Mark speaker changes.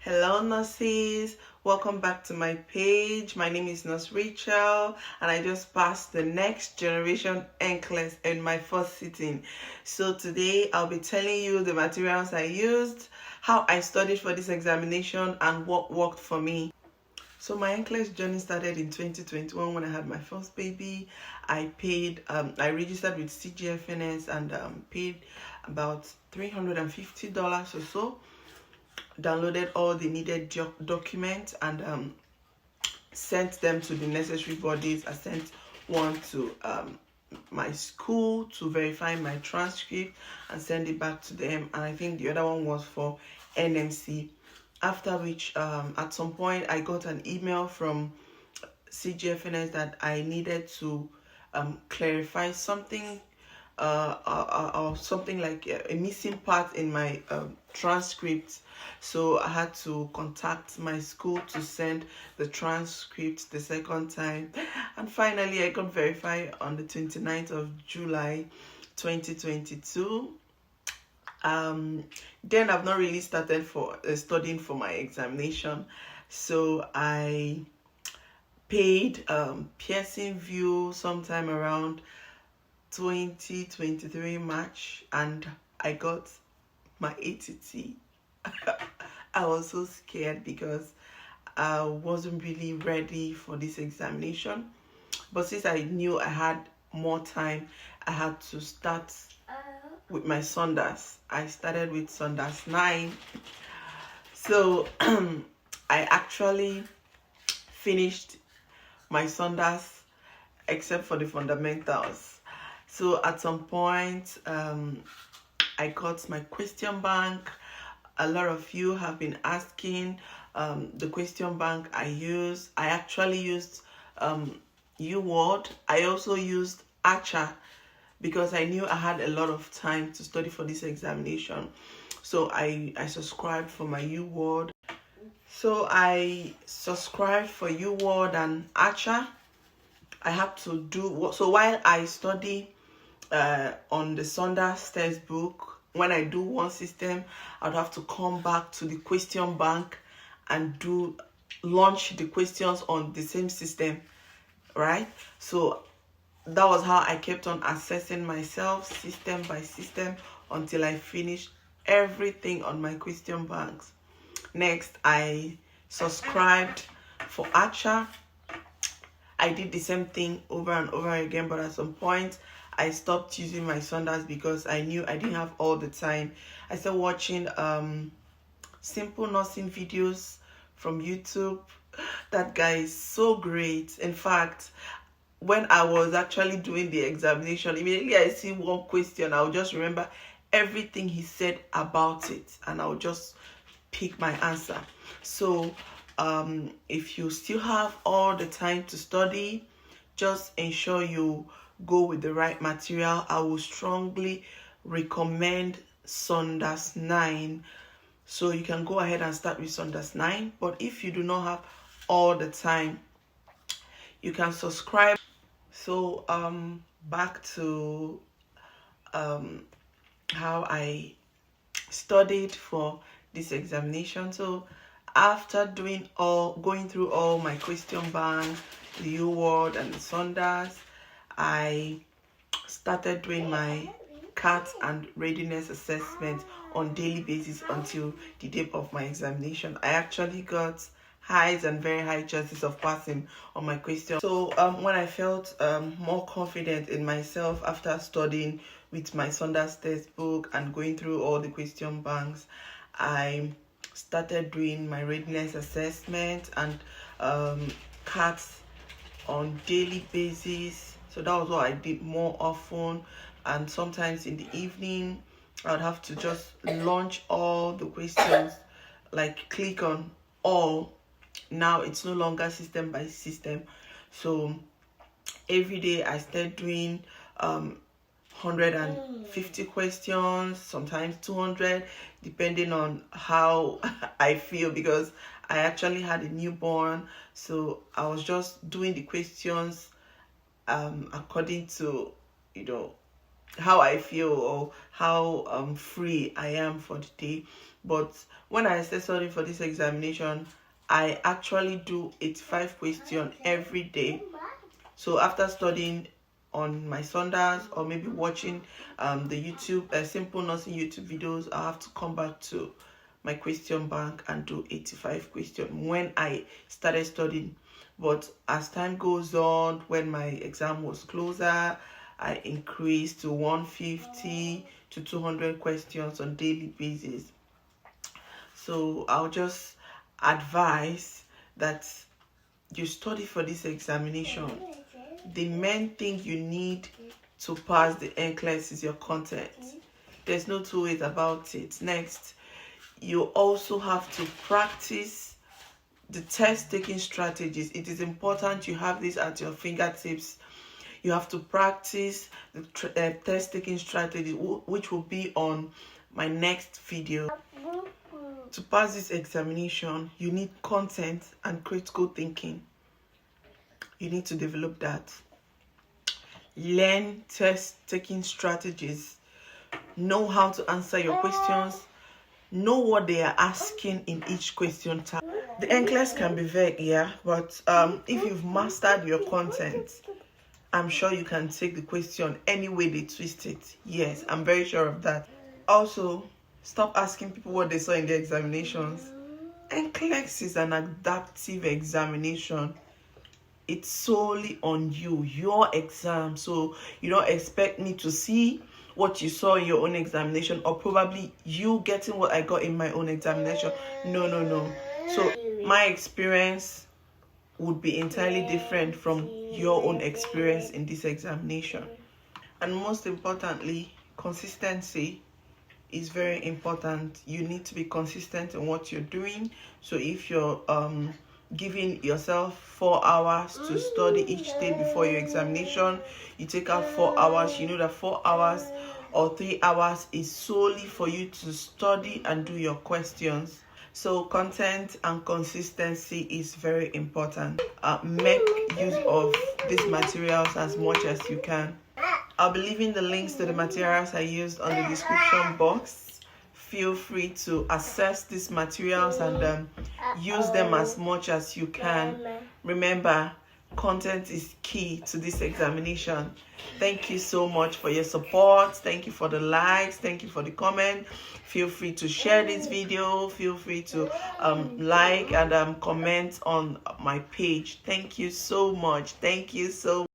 Speaker 1: Hello nurses, welcome back to my page. My name is Nurse Rachel and I just passed the next generation Nclex in my first sitting. So today I'll be telling you the materials I used, how I studied for this examination and what worked for me. So my Nclex journey started in 2021 when I had my first baby. I registered with CGFNS and paid about $350 or so. Downloaded all the needed documents and sent them to the necessary bodies. I sent one to my school to verify my transcript and send it back to them, and I think the other one was for NMC. After which at some point I got an email from CGFNS that I needed to clarify something or something like a missing part in my transcript. So I had to contact my school to send the transcript the second time, and finally I got verified on the 29th of July 2022. Then I've not really started for studying for my examination, so I paid Pearson View sometime around 2023 March, and I got my ATT. I was so scared because I wasn't really ready for this examination, but since I knew I had more time, I had to start with my Sundays. I started with Sundays 9. So I actually finished my Sundays except for the fundamentals. So at some point I got my question bank. A lot of you have been asking the question bank I actually used UWord. I also used Archer because I knew I had a lot of time to study for this examination. So I subscribed for my UWord. So I subscribed for UWord and Archer. I have to do so while I study on the Sundays textbook. When I do one system, I'd have to come back to the question bank and launch the questions on the same system, right? So that was how I kept on assessing myself system by system until I finished everything on my question banks. Next, I subscribed for Archer. I did the same thing over and over again, but at some point I stopped using my Sundays because I knew I didn't have all the time. I started watching simple nursing videos from YouTube. That guy is so great. In fact, when I was actually doing the examination, immediately I see one question, I'll just remember everything he said about it and I'll just pick my answer. So if you still have all the time to study, just ensure you go with the right material. I will strongly recommend Sundays 9. So you can go ahead and start with Sundays 9. But if you do not have all the time, you can subscribe. So back to how I studied for this examination. So after going through all my question banks, the UWord and the Sundays, I started doing my CAT and readiness assessment on daily basis until the day of my examination. I actually got highs and very high chances of passing on my question. So when I felt more confident in myself after studying with my Sundays textbook and going through all the question banks, I started doing my readiness assessment and CATs on daily basis. So that was what I did more often, and sometimes in the evening I would have to just launch all the questions, like click on all. Now it's no longer system by system. So every day I start doing 150 questions, sometimes 200, depending on how I feel, because I actually had a newborn. So I was just doing the questions according to how I feel or how free I am for the day. But when I start studying for this examination, I actually do 85 questions every day. So after studying on my Sundays or maybe watching the YouTube simple nursing YouTube videos, I have to come back to my question bank and do 85 questions when I started studying. But as time goes on, when my exam was closer, I increased to 150 to 200 questions on daily basis. So I'll just advise that you study for this examination. The main thing you need to pass the Nclex is your content. There's no two ways about it. Next, you also have to practice the test taking strategies. It is important you have this at your fingertips. You have to practice the test taking strategy, which will be on my next video. To pass this examination, you need content and critical thinking. You need to develop that. Learn test taking strategies. Know how to answer your questions. Know what they are asking in each question type. The Nclex can be vague, yeah, but if you've mastered your content, I'm sure you can take the question any way they twist it. Yes, I'm very sure of that. Also, stop asking people what they saw in their examinations. Nclex is an adaptive examination. It's solely on you, your exam. So you don't expect me to see what you saw in your own examination, or probably you getting what I got in my own examination. No. So my experience would be entirely different from your own experience in this examination. And most importantly, consistency is very important. You need to be consistent in what you're doing. So if you're giving yourself 4 hours to study each day before your examination, you take out 4 hours. You know that 4 hours or 3 hours is solely for you to study and do your questions. So content and consistency is very important. Make use of these materials as much as you can. I'll be leaving the links to the materials I used on the description box. Feel free to access these materials and use them as much as you can. Remember, content is key to this examination. Thank you so much for your support. Thank you for the likes. Thank you for the comment. Feel free to share this video. Feel free to like and comment on my page. Thank you so much. Thank you so much.